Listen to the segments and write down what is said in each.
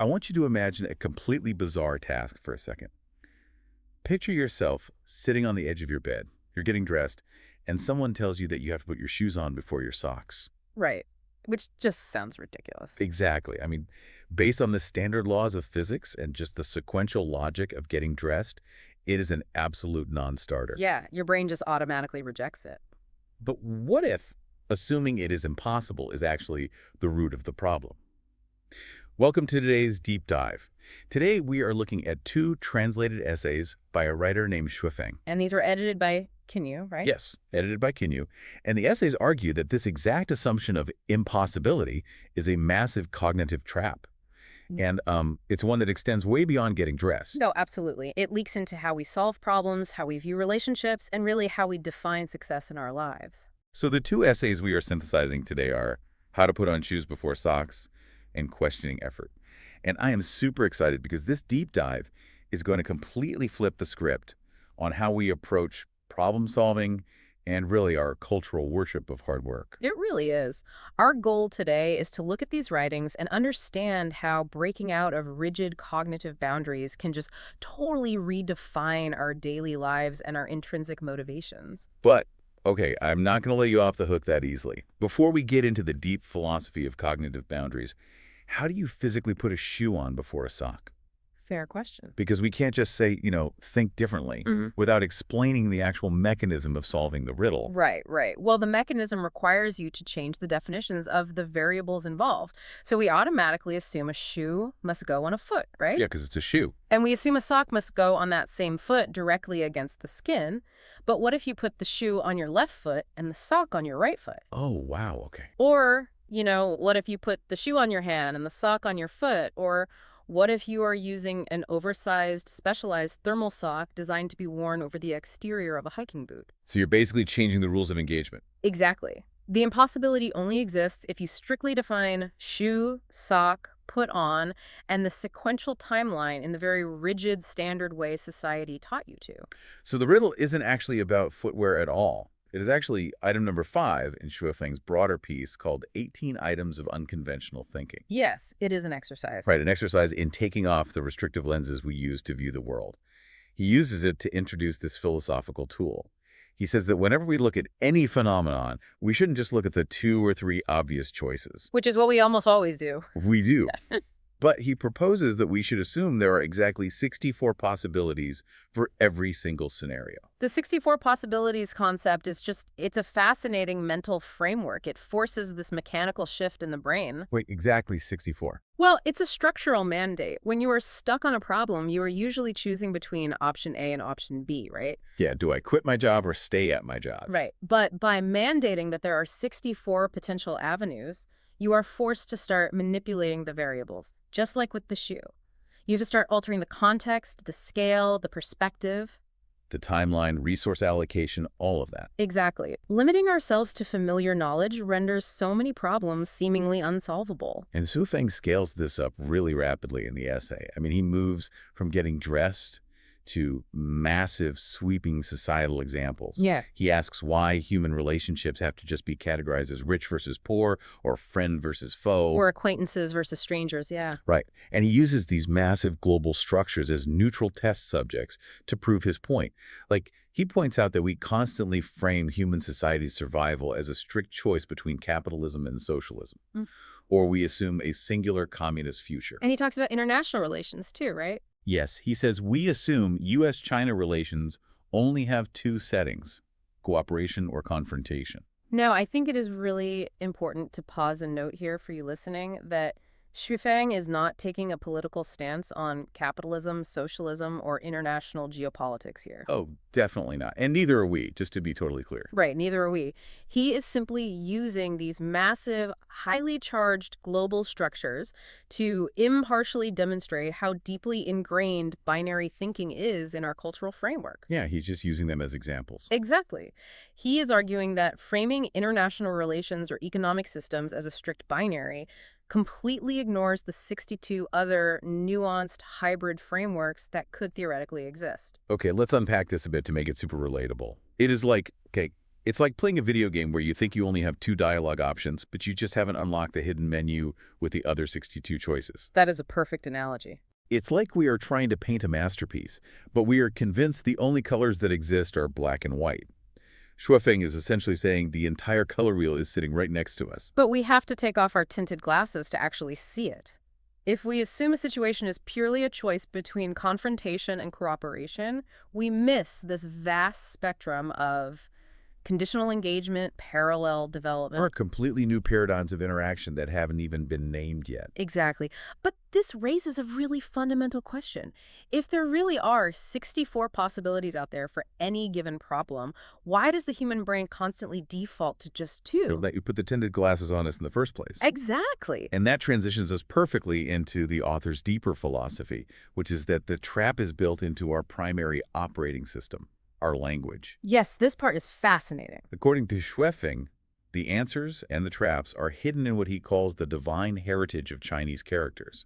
I want you to imagine a completely bizarre task for a second. Picture yourself sitting on the edge of your bed. You're getting dressed, and someone tells you that you have to put your shoes on before your socks. Right. Which just sounds ridiculous. Exactly. I mean, based on the standard laws of physics and just the sequential logic of getting dressed, it is an absolute non-starter. Yeah, your brain just automatically rejects it. But what if assuming it is impossible is actually the root of the problem? Welcome to today's deep dive. Today we are looking at two translated essays by a writer named Shuifeng. And these were edited by Kinyu, right? Yes, edited by Kinyu. And the essays argue that this exact assumption of impossibility is a massive cognitive trap. And it's one that extends way beyond getting dressed. No, absolutely. It leaks into how we solve problems, how we view relationships, and really how we define success in our lives. So the two essays we are synthesizing today are How to Put on Shoes Before Socks and Questioning Effort. And I am super excited because this deep dive is going to completely flip the script on how we approach problem solving and really our cultural worship of hard work. It really is. Our goal today is to look at these writings and understand how breaking out of rigid cognitive boundaries can just totally redefine our daily lives and our intrinsic motivations. But, okay, I'm not going to let you off the hook that easily. Before we get into the deep philosophy of cognitive boundaries, how do you physically put a shoe on before a sock? Fair question. Because we can't just say, think differently without explaining the actual mechanism of solving the riddle. Right, right. Well, the mechanism requires you to change the definitions of the variables involved. So we automatically assume a shoe must go on a foot, right? Yeah, because it's a shoe. And we assume a sock must go on that same foot directly against the skin. But what if you put the shoe on your left foot and the sock on your right foot? Oh, wow, okay. Or, what if you put the shoe on your hand and the sock on your foot? Or what if you are using an oversized, specialized thermal sock designed to be worn over the exterior of a hiking boot? So you're basically changing the rules of engagement. Exactly. The impossibility only exists if you strictly define shoe, sock, put on, and the sequential timeline in the very rigid standard way society taught you to. So the riddle isn't actually about footwear at all. It is actually item number 5 in Shuifeng's broader piece called 18 Items of Unconventional Thinking. Yes, it is an exercise. Right, an exercise in taking off the restrictive lenses we use to view the world. He uses it to introduce this philosophical tool. He says that whenever we look at any phenomenon, we shouldn't just look at the 2 or 3 obvious choices. Which is what we almost always do. We do. But he proposes that we should assume there are exactly 64 possibilities for every single scenario. The 64 possibilities concept is it's a fascinating mental framework. It forces this mechanical shift in the brain. Wait, exactly 64. Well, it's a structural mandate. When you are stuck on a problem, you are usually choosing between option A and option B, right? Yeah, do I quit my job or stay at my job? Right. But by mandating that there are 64 potential avenues, you are forced to start manipulating the variables, just like with the shoe. You have to start altering the context, the scale, the perspective. The timeline, resource allocation, all of that. Exactly. Limiting ourselves to familiar knowledge renders so many problems seemingly unsolvable. And Shuifeng scales this up really rapidly in the essay. I mean, he moves from getting dressed to massive, sweeping societal examples. Yeah. He asks why human relationships have to just be categorized as rich versus poor or friend versus foe. Or acquaintances versus strangers, yeah. Right. And he uses these massive global structures as neutral test subjects to prove his point. Like, he points out that we constantly frame human society's survival as a strict choice between capitalism and socialism. Or we assume a singular communist future. And he talks about international relations too, right? Yes, he says we assume U.S.-China relations only have 2 settings, cooperation or confrontation. No, I think it is really important to pause and note here for you listening that Shuifeng is not taking a political stance on capitalism, socialism, or international geopolitics here. Oh, definitely not. And neither are we, just to be totally clear. Right, neither are we. He is simply using these massive, highly charged global structures to impartially demonstrate how deeply ingrained binary thinking is in our cultural framework. Yeah, he's just using them as examples. Exactly. He is arguing that framing international relations or economic systems as a strict binary completely ignores the 62 other nuanced hybrid frameworks that could theoretically exist. Okay, let's unpack this a bit to make it super relatable. It is like, okay, It's like playing a video game where you think you only have two dialogue options, but you just haven't unlocked the hidden menu with the other 62 choices. That is a perfect analogy. It's like we are trying to paint a masterpiece, but we are convinced the only colors that exist are black and white. Shuofeng is essentially saying the entire color wheel is sitting right next to us. But we have to take off our tinted glasses to actually see it. If we assume a situation is purely a choice between confrontation and cooperation, we miss this vast spectrum of conditional engagement, parallel There are development. completely new paradigms of interaction that haven't even been named yet. Exactly. But this raises a really fundamental question. If there really are 64 possibilities out there for any given problem, why does the human brain constantly default to just two? That you put the tinted glasses on us in the first place. Exactly. And that transitions us perfectly into the author's deeper philosophy, which is that the trap is built into our primary operating system, our language. Yes, this part is fascinating. According to Shuofeng, the answers and the traps are hidden in what he calls the divine heritage of Chinese characters.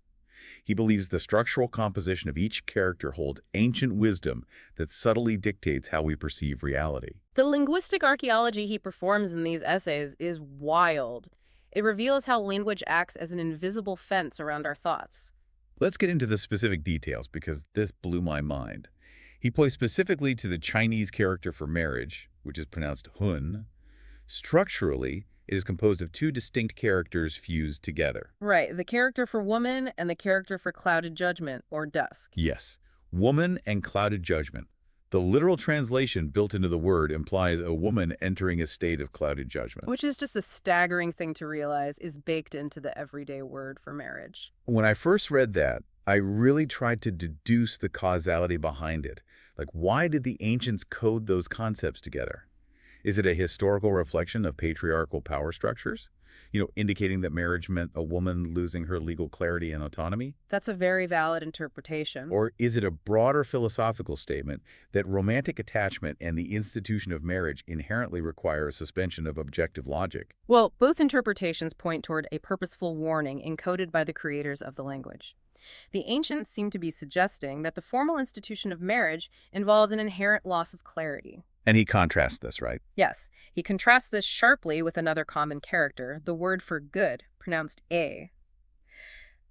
He believes the structural composition of each character holds ancient wisdom that subtly dictates how we perceive reality. The linguistic archaeology he performs in these essays is wild. It reveals how language acts as an invisible fence around our thoughts. Let's get into the specific details because this blew my mind. He points specifically to the Chinese character for marriage, which is pronounced hun. Structurally, it is composed of two distinct characters fused together. Right, the character for woman and the character for clouded judgment, or dusk. Yes, woman and clouded judgment. The literal translation built into the word implies a woman entering a state of clouded judgment. Which is just a staggering thing to realize is baked into the everyday word for marriage. When I first read that, I really tried to deduce the causality behind it. Like, why did the ancients code those concepts together? Is it a historical reflection of patriarchal power structures? Indicating that marriage meant a woman losing her legal clarity and autonomy? That's a very valid interpretation. Or is it a broader philosophical statement that romantic attachment and the institution of marriage inherently require a suspension of objective logic? Well, both interpretations point toward a purposeful warning encoded by the creators of the language. The ancients seem to be suggesting that the formal institution of marriage involves an inherent loss of clarity. And he contrasts this, right? Yes, he contrasts this sharply with another common character, the word for good, pronounced a.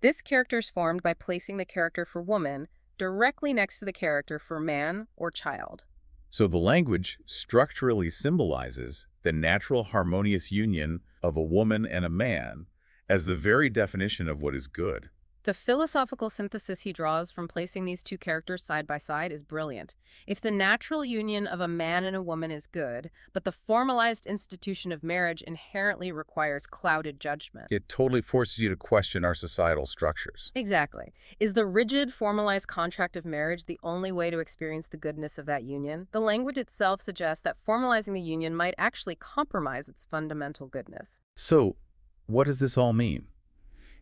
This character is formed by placing the character for woman directly next to the character for man or child. So the language structurally symbolizes the natural harmonious union of a woman and a man as the very definition of what is good. The philosophical synthesis he draws from placing these two characters side by side is brilliant. If the natural union of a man and a woman is good, but the formalized institution of marriage inherently requires clouded judgment. It totally forces you to question our societal structures. Exactly. Is the rigid, formalized contract of marriage the only way to experience the goodness of that union? The language itself suggests that formalizing the union might actually compromise its fundamental goodness. So, what does this all mean?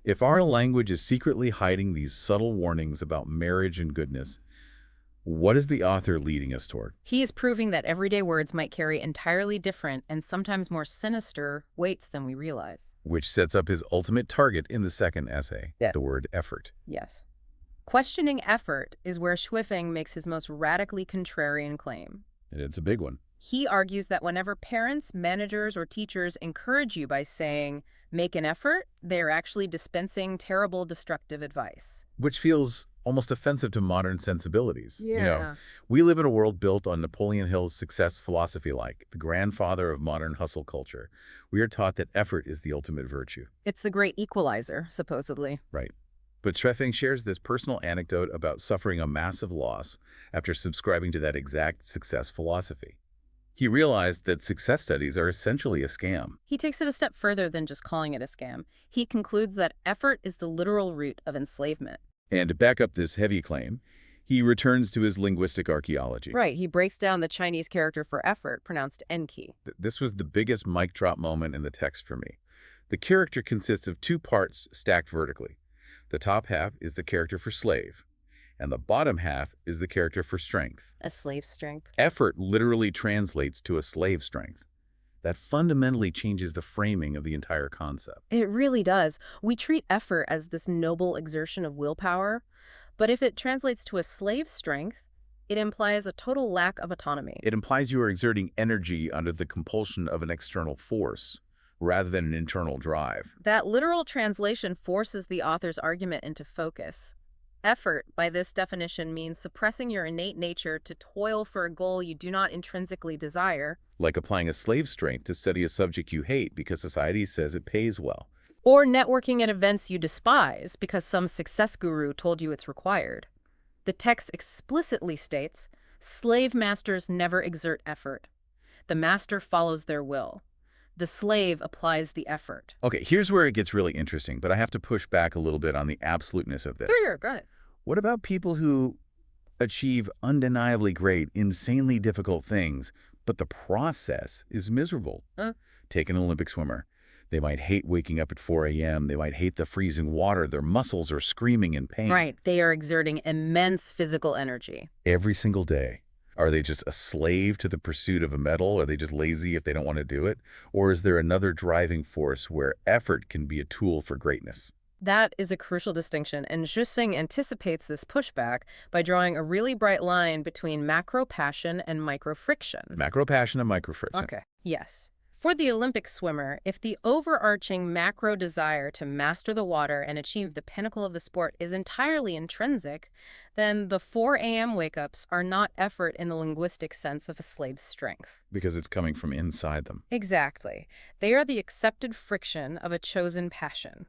If our language is secretly hiding these subtle warnings about marriage and goodness, what is the author leading us toward? He is proving that everyday words might carry entirely different and sometimes more sinister weights than we realize. Which sets up his ultimate target in the second essay, Yeah. the word effort. Yes. Questioning effort is where Shuofeng makes his most radically contrarian claim. And it's a big one. He argues that whenever parents, managers, or teachers encourage you by saying, make an effort, they're actually dispensing terrible, destructive advice. Which feels almost offensive to modern sensibilities. Yeah. We live in a world built on Napoleon Hill's success philosophy, like the grandfather of modern hustle culture. We are taught that effort is the ultimate virtue. It's the great equalizer, supposedly. Right. But Shuofeng shares this personal anecdote about suffering a massive loss after subscribing to that exact success philosophy. He realized that success studies are essentially a scam. He takes it a step further than just calling it a scam. He concludes that effort is the literal root of enslavement. And to back up this heavy claim, he returns to his linguistic archaeology. Right, he breaks down the Chinese character for effort, pronounced enki. This was the biggest mic drop moment in the text for me. The character consists of two parts stacked vertically. The top half is the character for slave, and the bottom half is the character for strength. A slave's strength. Effort literally translates to a slave strength. That fundamentally changes the framing of the entire concept. It really does. We treat effort as this noble exertion of willpower, but if it translates to a slave's strength, It implies a total lack of autonomy. It implies you are exerting energy under the compulsion of an external force, rather than an internal drive. That literal translation forces the author's argument into focus. Effort, by this definition, means suppressing your innate nature to toil for a goal you do not intrinsically desire, Like applying a slave strength to study a subject you hate because society says it pays well. or networking at events you despise because some success guru told you it's required. The text explicitly states, slave masters never exert effort. The master follows their will. The slave applies the effort. Okay, here's where it gets really interesting, but I have to push back a little bit on the absoluteness of this. Sure, go ahead. What about people who achieve undeniably great, insanely difficult things, but the process is miserable? Take an Olympic swimmer. They might hate waking up at 4 a.m. They might hate the freezing water. Their muscles are screaming in pain. Right, they are exerting immense physical energy. Every single day. Are they just a slave to the pursuit of a medal? Are they just lazy if they don't want to do it? Or is there another driving force where effort can be a tool for greatness? That is a crucial distinction, and Zhising anticipates this pushback by drawing a really bright line between macro passion and micro friction. Macro passion and micro friction. Okay. Yes. For the Olympic swimmer, if the overarching macro desire to master the water and achieve the pinnacle of the sport is entirely intrinsic, then the 4 a.m. wake-ups are not effort in the linguistic sense of a slave's strength. Because it's coming from inside them. Exactly. They are the accepted friction of a chosen passion.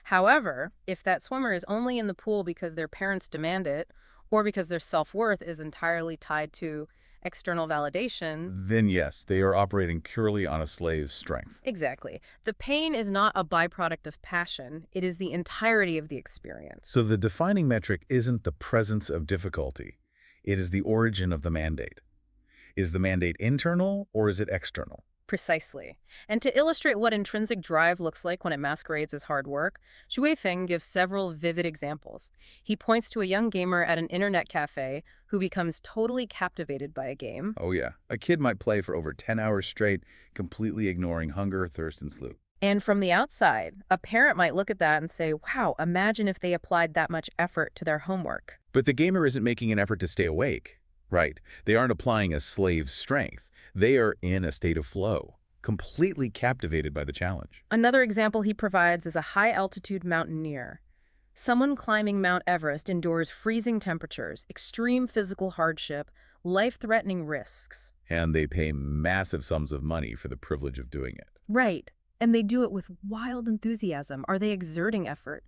However, if that swimmer is only in the pool because their parents demand it, or because their self-worth is entirely tied to external validation, Then yes, they are operating purely on a slave's strength. exactly. The pain is not a byproduct of passion. It is the entirety of the experience. So the defining metric isn't the presence of difficulty. It is the origin of the mandate. Is the mandate internal or is it external? Precisely. And to illustrate what intrinsic drive looks like when it masquerades as hard work, Xue Feng gives several vivid examples. He points to a young gamer at an internet cafe who becomes totally captivated by a game. Oh yeah, a kid might play for over 10 hours straight, completely ignoring hunger, thirst, and sleep. And from the outside, a parent might look at that and say, wow, imagine if they applied that much effort to their homework. But the gamer isn't making an effort to stay awake. Right. They aren't applying a slave's strength. They are in a state of flow, completely captivated by the challenge. Another example he provides is a high-altitude mountaineer. Someone climbing Mount Everest endures freezing temperatures, extreme physical hardship, life-threatening risks. And they pay massive sums of money for the privilege of doing it. Right. And they do it with wild enthusiasm. Are they exerting effort?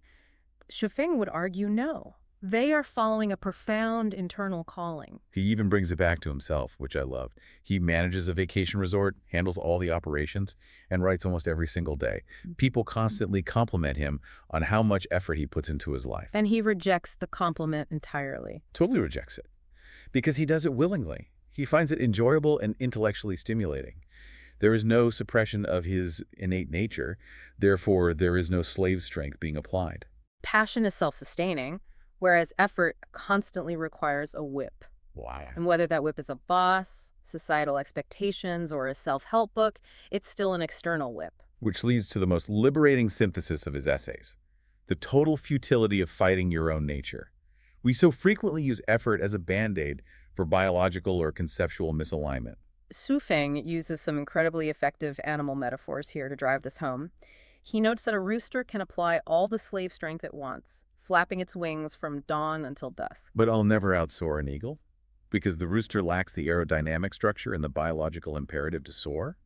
Shufeng would argue no. They are following a profound internal calling. He even brings it back to himself, which I loved. He manages a vacation resort, handles all the operations, and writes almost every single day. People constantly compliment him on how much effort he puts into his life. And he rejects the compliment entirely. Totally rejects it. Because he does it willingly. He finds it enjoyable and intellectually stimulating. There is no suppression of his innate nature. Therefore, there is no slave strength being applied. Passion is self-sustaining, whereas effort constantly requires a whip. Wow. And whether that whip is a boss, societal expectations, or a self-help book, it's still an external whip. Which leads to the most liberating synthesis of his essays. The total futility of fighting your own nature. We so frequently use effort as a band-aid for biological or conceptual misalignment. Su Feng uses some incredibly effective animal metaphors here to drive this home. He notes that a rooster can apply all the slave strength it wants, flapping its wings from dawn until dusk. But I'll never outsoar an eagle, because the rooster lacks the aerodynamic structure and the biological imperative to soar.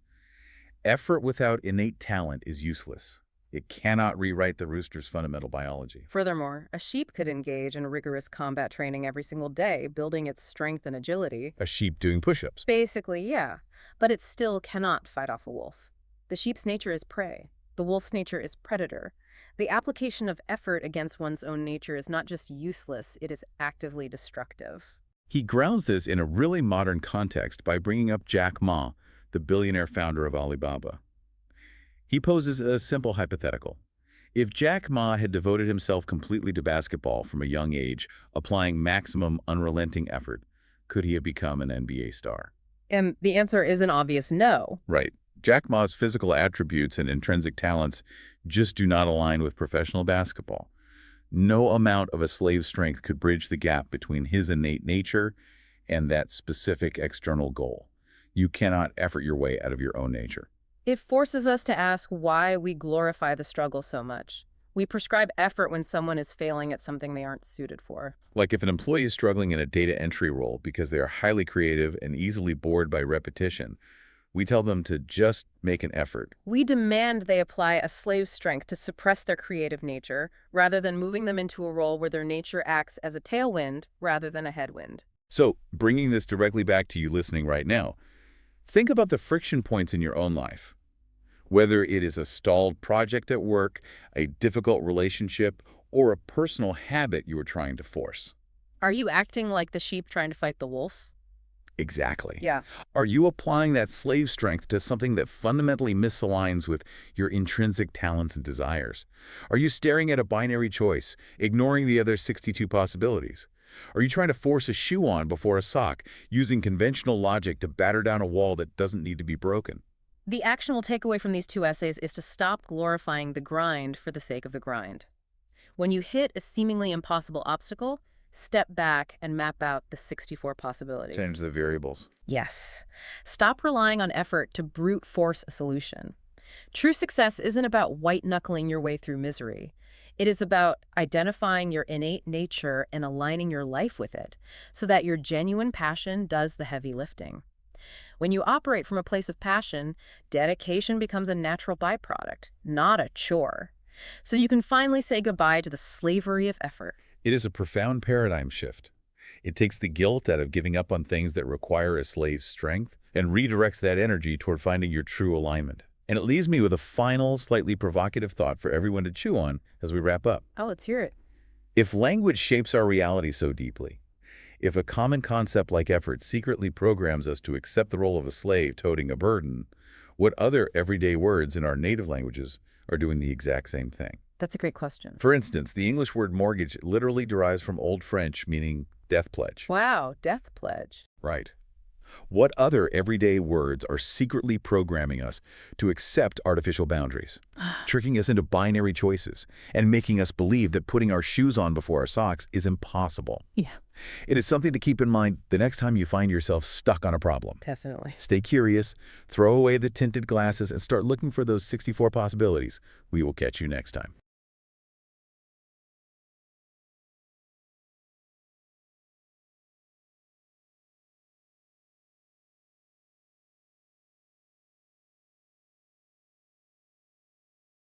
Effort without innate talent is useless. It cannot rewrite the rooster's fundamental biology. Furthermore, a sheep could engage in rigorous combat training every single day, building its strength and agility. A sheep doing push-ups. Basically, yeah, but it still cannot fight off a wolf. The sheep's nature is prey. The wolf's nature is predator. The application of effort against one's own nature is not just useless, it is actively destructive. He grounds this in a really modern context by bringing up Jack Ma, the billionaire founder of Alibaba. He poses a simple hypothetical. If Jack Ma had devoted himself completely to basketball from a young age, applying maximum unrelenting effort, could he have become an NBA star? And the answer is an obvious no. Right. Jack Ma's physical attributes and intrinsic talents just do not align with professional basketball. No amount of a slave's strength could bridge the gap between his innate nature and that specific external goal. You cannot effort your way out of your own nature. It forces us to ask why we glorify the struggle so much. We prescribe effort when someone is failing at something they aren't suited for. Like if an employee is struggling in a data entry role because they are highly creative and easily bored by repetition, we tell them to just make an effort. We demand they apply a slave's strength to suppress their creative nature, rather than moving them into a role where their nature acts as a tailwind rather than a headwind. So, bringing this directly back to you listening right now, think about the friction points in your own life. Whether it is a stalled project at work, a difficult relationship, or a personal habit you are trying to force. Are you acting like the sheep trying to fight the wolf? Exactly. Yeah. Are you applying that slave strength to something that fundamentally misaligns with your intrinsic talents and desires? Are you staring at a binary choice, ignoring the other 62 possibilities? Are you trying to force a shoe on before a sock, using conventional logic to batter down a wall that doesn't need to be broken? The actionable takeaway from these two essays is to stop glorifying the grind for the sake of the grind. When you hit a seemingly impossible obstacle, step back and map out the 64 possibilities. Change the variables. Yes. Stop relying on effort to brute force a solution. True success isn't about white-knuckling your way through misery. It is about identifying your innate nature and aligning your life with it so that your genuine passion does the heavy lifting. When you operate from a place of passion, dedication becomes a natural byproduct, not a chore. So you can finally say goodbye to the slavery of effort. It is a profound paradigm shift. It takes the guilt out of giving up on things that require a slave's strength and redirects that energy toward finding your true alignment. And it leaves me with a final, slightly provocative thought for everyone to chew on as we wrap up. Oh, let's hear it. If language shapes our reality so deeply, if a common concept like effort secretly programs us to accept the role of a slave toting a burden, what other everyday words in our native languages are doing the exact same thing? That's a great question. For instance, the English word mortgage literally derives from Old French meaning death pledge. Wow, death pledge. Right. What other everyday words are secretly programming us to accept artificial boundaries, tricking us into binary choices, and making us believe that putting our shoes on before our socks is impossible? Yeah, It is something to keep in mind the next time you find yourself stuck on a problem. definitely. Stay curious, throw away the tinted glasses, and start looking for those 64 possibilities. We will catch you next time.